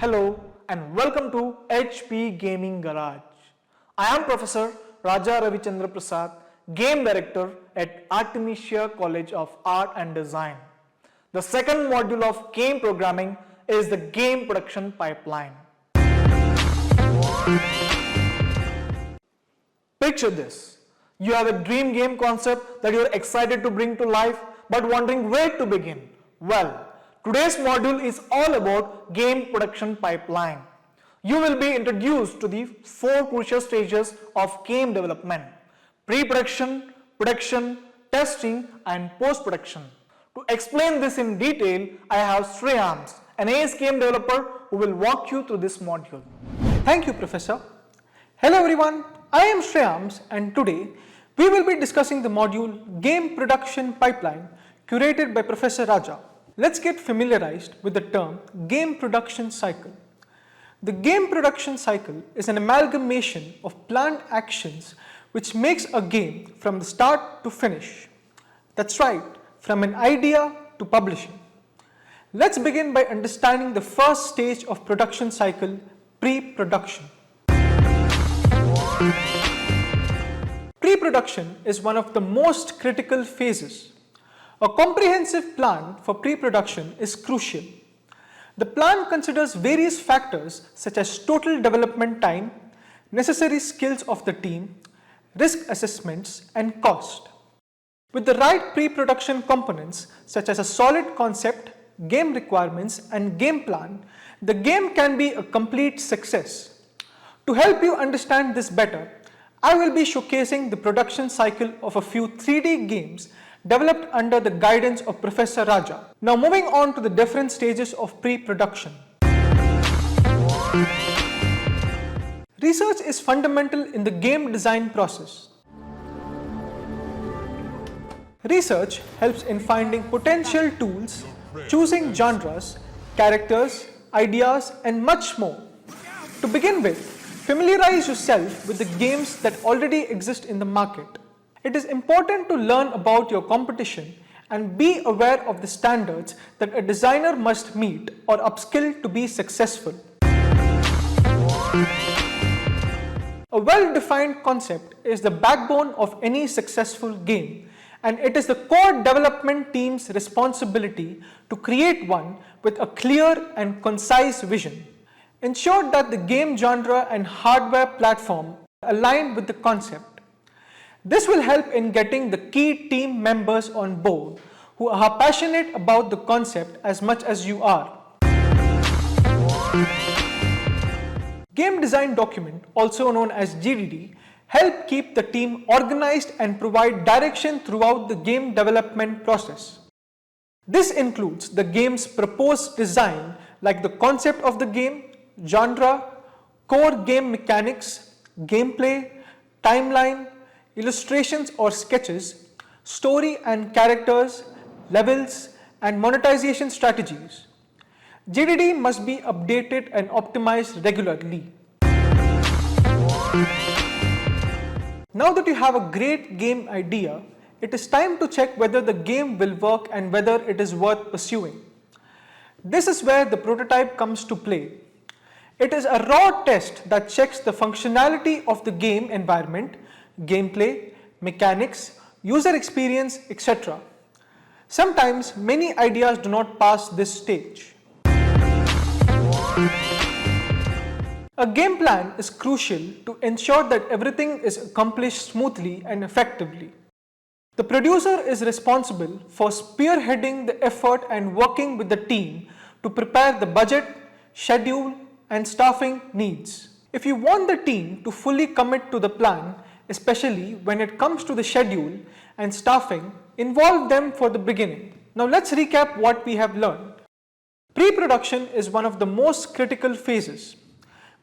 Hello and welcome to HP Gaming Garage. I am Professor Raja Ravichandra Prasad, Game Director at Artemisia College of Art and Design. The second module of game programming is the game production pipeline. Picture this. You have a dream game concept that you are excited to bring to life but wondering where to begin. Well, today's module is all about game production pipeline. You will be introduced to the four crucial stages of game development: pre-production, production, testing and post-production. To explain this in detail, I have Shreyans, an ace game developer who will walk you through this module. Thank you, Professor. Hello everyone, I am Shreyans and today we will be discussing the module Game Production Pipeline curated by Professor Raja. Let's get familiarized with the term Game Production Cycle. The game production cycle is an amalgamation of planned actions which makes a game from the start to finish. That's right, from an idea to publishing. Let's begin by understanding the first stage of production cycle, pre-production. Pre-production is one of the most critical phases. A comprehensive plan for pre-production is crucial. The plan considers various factors such as total development time, necessary skills of the team, risk assessments, and cost. With the right pre-production components such as a solid concept, game requirements, and game plan, the game can be a complete success. To help you understand this better, I will be showcasing the production cycle of a few 3D games developed under the guidance of Professor Raja. Now moving on to the different stages of pre-production. Research is fundamental in the game design process. Research helps in finding potential tools, choosing genres, characters, ideas, and much more. To begin with, familiarize yourself with the games that already exist in the market. It is important to learn about your competition and be aware of the standards that a designer must meet or upskill to be successful. A well-defined concept is the backbone of any successful game, and it is the core development team's responsibility to create one with a clear and concise vision. Ensure that the game genre and hardware platform align with the concept. This will help in getting the key team members on board who are passionate about the concept as much as you are. Game design document, also known as GDD, help keep the team organized and provide direction throughout the game development process. This includes the game's proposed design like the concept of the game, genre, core game mechanics, gameplay, timeline, illustrations or sketches, story and characters, levels, and monetization strategies. GDD must be updated and optimized regularly. Now that you have a great game idea, it is time to check whether the game will work and whether it is worth pursuing. This is where the prototype comes to play. It is a raw test that checks the functionality of the game environment, gameplay, mechanics, user experience, etc. Sometimes many ideas do not pass this stage. A game plan is crucial to ensure that everything is accomplished smoothly and effectively. The producer is responsible for spearheading the effort and working with the team to prepare the budget, schedule, and staffing needs. If you want the team to fully commit to the plan, especially when it comes to the schedule and staffing, involve them for the beginning. Now let's recap what we have learned. Pre-production is one of the most critical phases.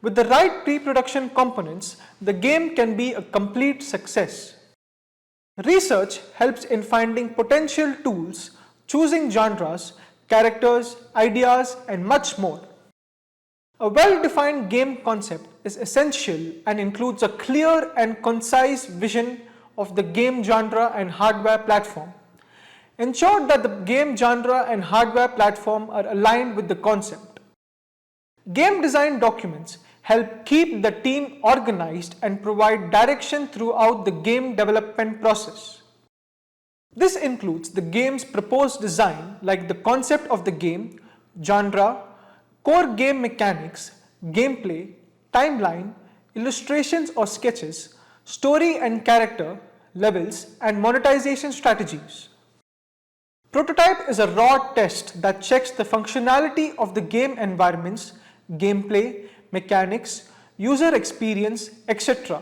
With the right pre-production components, the game can be a complete success. Research helps in finding potential tools, choosing genres, characters, ideas, and much more. A well-defined game concept is essential and includes a clear and concise vision of the game genre and hardware platform. Ensure that the game genre and hardware platform are aligned with the concept. Game design documents help keep the team organized and provide direction throughout the game development process. This includes the game's proposed design, like the concept of the game, genre, core game mechanics, gameplay, timeline, illustrations or sketches, story and character, levels, and monetization strategies. Prototype is a raw test that checks the functionality of the game environments, gameplay, mechanics, user experience, etc.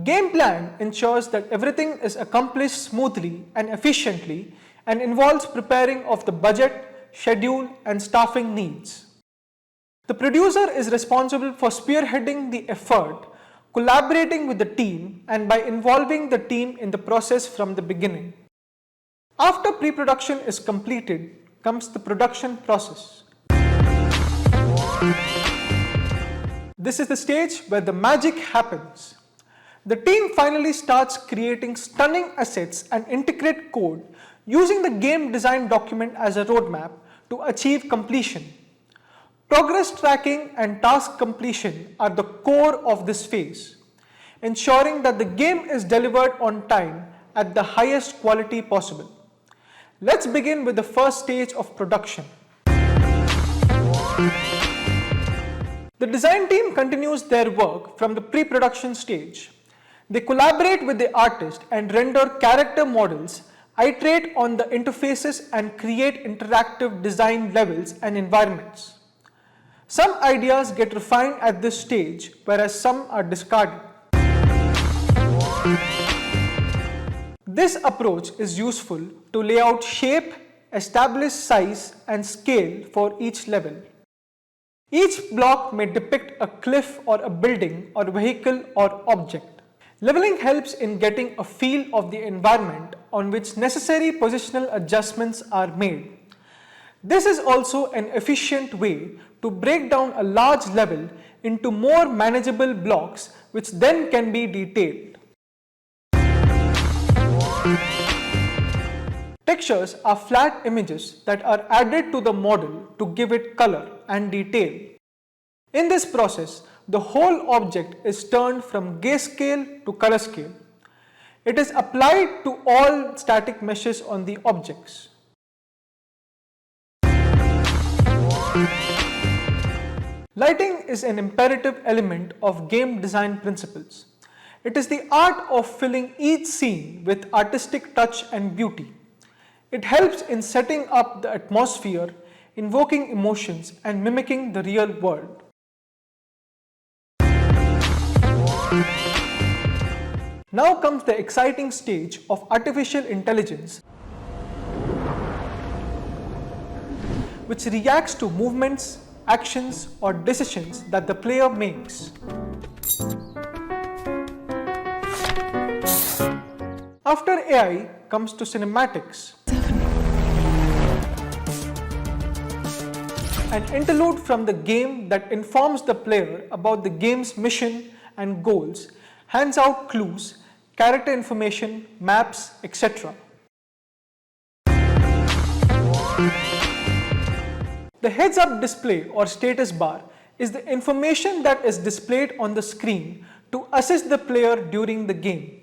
Game plan ensures that everything is accomplished smoothly and efficiently and involves preparing of the budget, schedule, and staffing needs. The producer is responsible for spearheading the effort, collaborating with the team, and by involving the team in the process from the beginning. After pre-production is completed, comes the production process. This is the stage where the magic happens. The team finally starts creating stunning assets and integrate code using the game design document as a roadmap to achieve completion. Progress tracking and task completion are the core of this phase, ensuring that the game is delivered on time at the highest quality possible. Let's begin with the first stage of production. The design team continues their work from the pre-production stage. They collaborate with the artist and render character models, iterate on the interfaces, and create interactive design levels and environments. Some ideas get refined at this stage, whereas some are discarded. This approach is useful to lay out shape, establish size, and scale for each level. Each block may depict a cliff or a building or vehicle or object. Leveling helps in getting a feel of the environment on which necessary positional adjustments are made. This is also an efficient way to break down a large level into more manageable blocks, which then can be detailed. Textures are flat images that are added to the model to give it color and detail. In this process, the whole object is turned from grayscale to color scale. It is applied to all static meshes on the objects. Lighting is an imperative element of game design principles. It is the art of filling each scene with artistic touch and beauty. It helps in setting up the atmosphere, invoking emotions, and mimicking the real world. Now comes the exciting stage of artificial intelligence, which reacts to movements, actions, or decisions that the player makes. After AI comes to cinematics, an interlude from the game that informs the player about the game's mission and goals, hands out clues, character information, maps, etc. The heads-up display or status bar is the information that is displayed on the screen to assist the player during the game.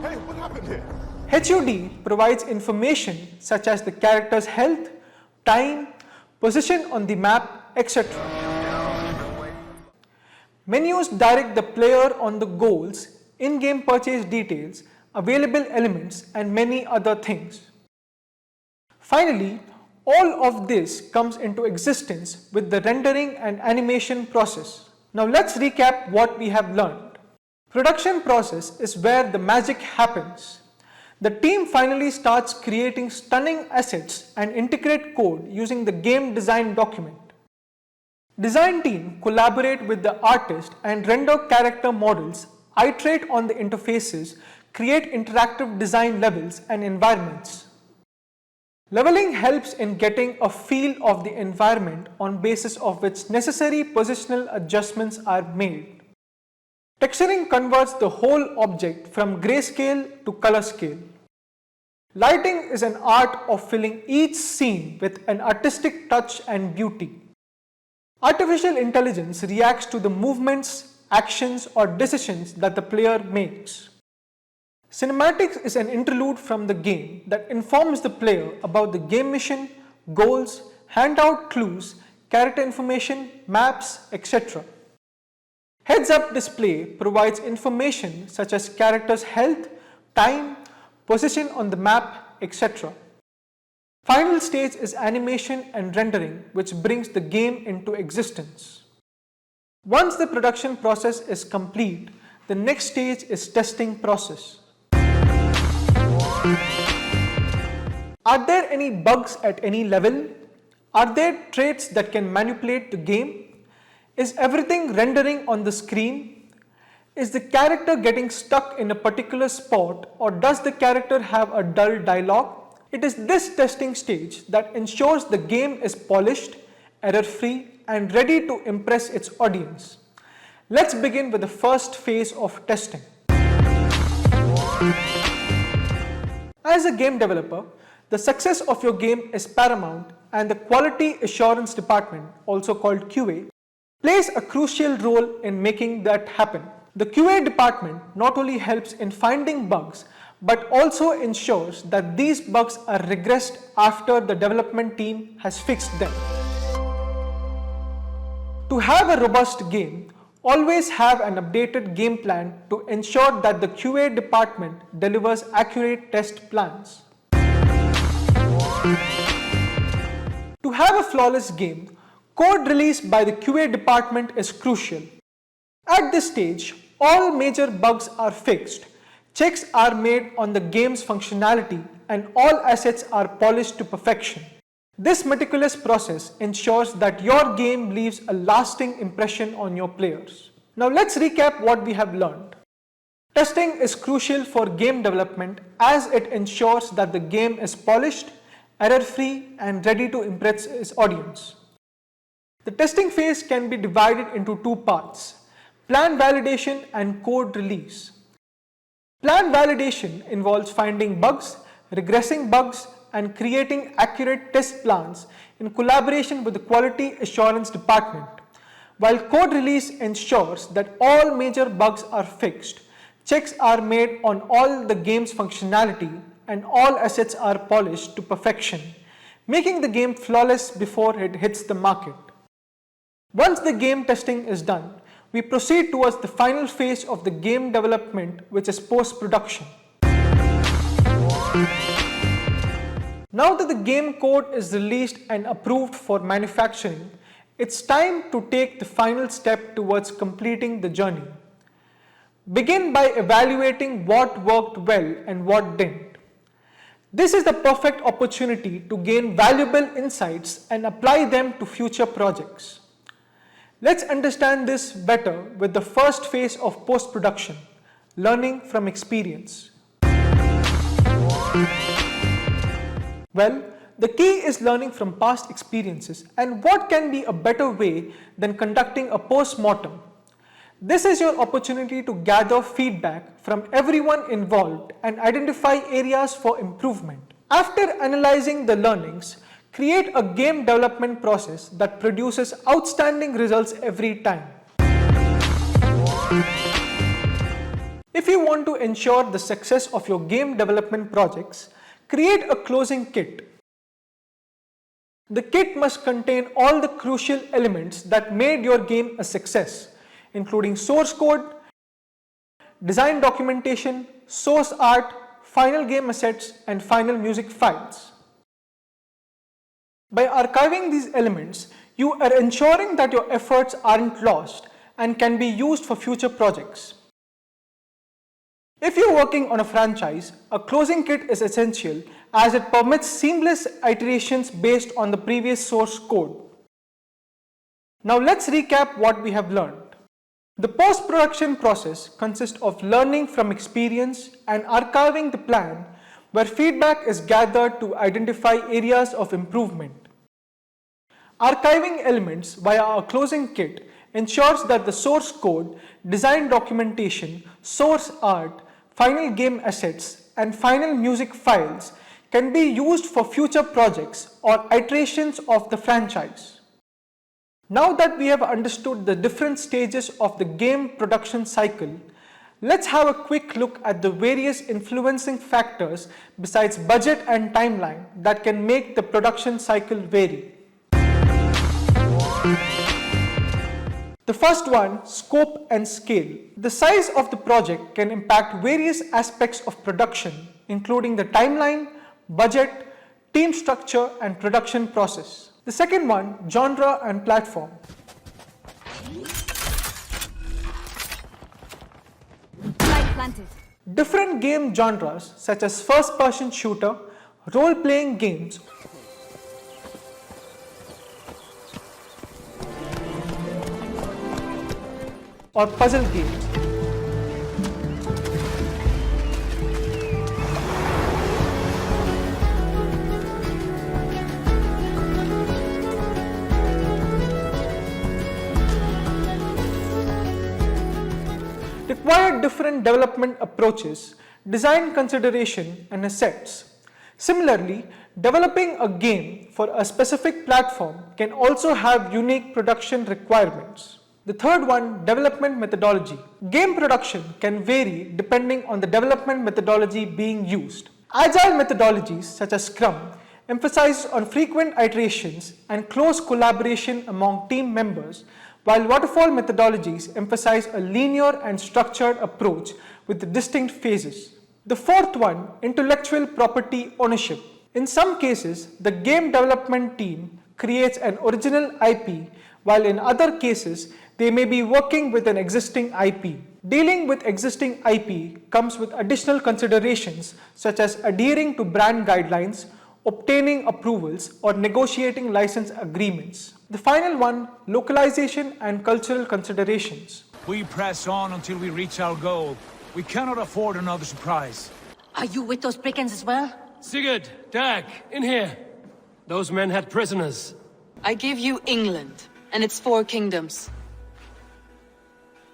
Hey, what happened here? HUD provides information such as the character's health, time, position on the map, etc. Menus direct the player on the goals, in-game purchase details, available elements, and many other things. Finally, all of this comes into existence with the rendering and animation process. Now let's recap what we have learned. Production process is where the magic happens. The team finally starts creating stunning assets and integrate code using the game design document. Design team collaborate with the artist and render character models, iterate on the interfaces, create interactive design levels and environments. Leveling helps in getting a feel of the environment on basis of which necessary positional adjustments are made. Texturing converts the whole object from grayscale to color scale. Lighting is an art of filling each scene with an artistic touch and beauty. Artificial intelligence reacts to the movements, actions, or decisions that the player makes. Cinematics is an interlude from the game that informs the player about the game mission, goals, handout clues, character information, maps, etc. Heads-up display provides information such as characters' health, time, position on the map, etc. Final stage is animation and rendering, which brings the game into existence. Once the production process is complete, the next stage is testing process. Are there any bugs at any level? Are there traits that can manipulate the game? Is everything rendering on the screen? Is the character getting stuck in a particular spot, or does the character have a dull dialogue? It is this testing stage that ensures the game is polished, error-free, and ready to impress its audience. Let's begin with the first phase of testing. As a game developer, the success of your game is paramount, and the Quality Assurance Department, also called QA, plays a crucial role in making that happen. The QA department not only helps in finding bugs, but also ensures that these bugs are regressed after the development team has fixed them. To have a robust game, always have an updated game plan to ensure that the QA department delivers accurate test plans. To have a flawless game, code release by the QA department is crucial. At this stage, all major bugs are fixed, checks are made on the game's functionality, and all assets are polished to perfection. This meticulous process ensures that your game leaves a lasting impression on your players. Now let's recap what we have learned. Testing is crucial for game development as it ensures that the game is polished, error-free, and ready to impress its audience. The testing phase can be divided into two parts: plan validation and code release. Plan validation involves finding bugs, regressing bugs, and creating accurate test plans in collaboration with the Quality Assurance Department, while code release ensures that all major bugs are fixed, checks are made on all the game's functionality, and all assets are polished to perfection, making the game flawless before it hits the market. Once the game testing is done, we proceed towards the final phase of the game development, which is post-production. Now that the game code is released and approved for manufacturing, it's time to take the final step towards completing the journey. Begin by evaluating what worked well and what didn't. This is the perfect opportunity to gain valuable insights and apply them to future projects. Let's understand this better with the first phase of post-production, learning from experience. Well, the key is learning from past experiences, and what can be a better way than conducting a post-mortem? This is your opportunity to gather feedback from everyone involved and identify areas for improvement. After analyzing the learnings, create a game development process that produces outstanding results every time. If you want to ensure the success of your game development projects, create a closing kit. The kit must contain all the crucial elements that made your game a success, including source code, design documentation, source art, final game assets, and final music files. By archiving these elements, you are ensuring that your efforts aren't lost and can be used for future projects. If you're working on a franchise, a closing kit is essential as it permits seamless iterations based on the previous source code. Now let's recap what we have learned. The post-production process consists of learning from experience and archiving the plan, where feedback is gathered to identify areas of improvement. Archiving elements via a closing kit ensures that the source code, design documentation, source art, final game assets, and final music files can be used for future projects or iterations of the franchise. Now that we have understood the different stages of the game production cycle, let's have a quick look at the various influencing factors besides budget and timeline that can make the production cycle vary. The first one, scope and scale. The size of the project can impact various aspects of production, including the timeline, budget, team structure, and production process. The second one, genre and platform. Flag planted. Different game genres such as first-person shooter, role-playing games, or puzzle games require different development approaches, design consideration, and assets. Similarly, developing a game for a specific platform can also have unique production requirements. The third one, development methodology. Game production can vary depending on the development methodology being used. Agile methodologies such as Scrum emphasize on frequent iterations and close collaboration among team members, while waterfall methodologies emphasize a linear and structured approach with distinct phases. The fourth one, intellectual property ownership. In some cases, the game development team creates an original IP, while in other cases, they may be working with an existing IP. Dealing with existing IP comes with additional considerations such as adhering to brand guidelines, obtaining approvals, or negotiating license agreements. The final one, localization and cultural considerations. We press on until we reach our goal. We cannot afford another surprise. Are you with those brigands as well? Sigurd, Dag, in here. Those men had prisoners. I give you England and its 4 kingdoms.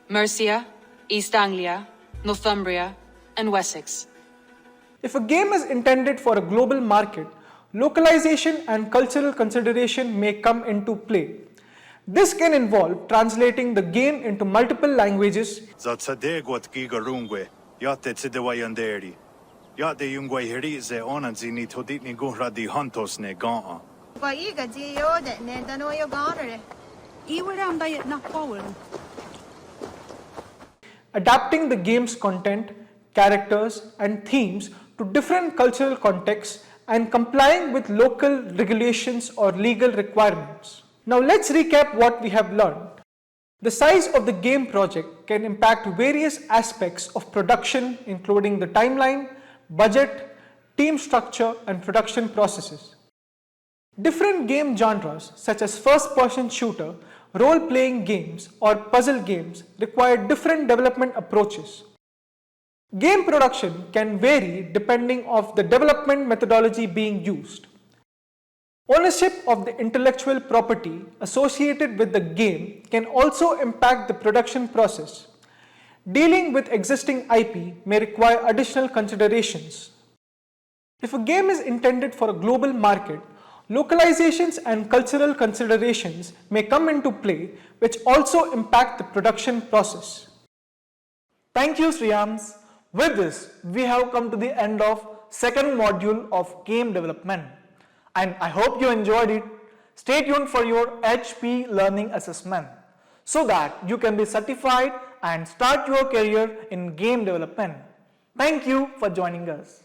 Mercia, East Anglia, Northumbria, and Wessex. If a game is intended for a global market, localization and cultural consideration may come into play. This can involve translating the game into multiple languages, adapting the game's content, characters, and themes to different cultural contexts, and complying with local regulations or legal requirements. Now let's recap what we have learned. The size of the game project can impact various aspects of production, including the timeline, budget, team structure, and production processes. Different game genres such as first-person shooter, role-playing games, or puzzle games require different development approaches. Game production can vary depending on the development methodology being used. Ownership of the intellectual property associated with the game can also impact the production process. Dealing with existing IP may require additional considerations. If a game is intended for a global market, localizations and cultural considerations may come into play, which also impact the production process. Thank you, Shriyams. With this, we have come to the end of second module of game development. And I hope you enjoyed it. Stay tuned for your HP Learning Assessment so that you can be certified and start your career in game development. Thank you for joining us.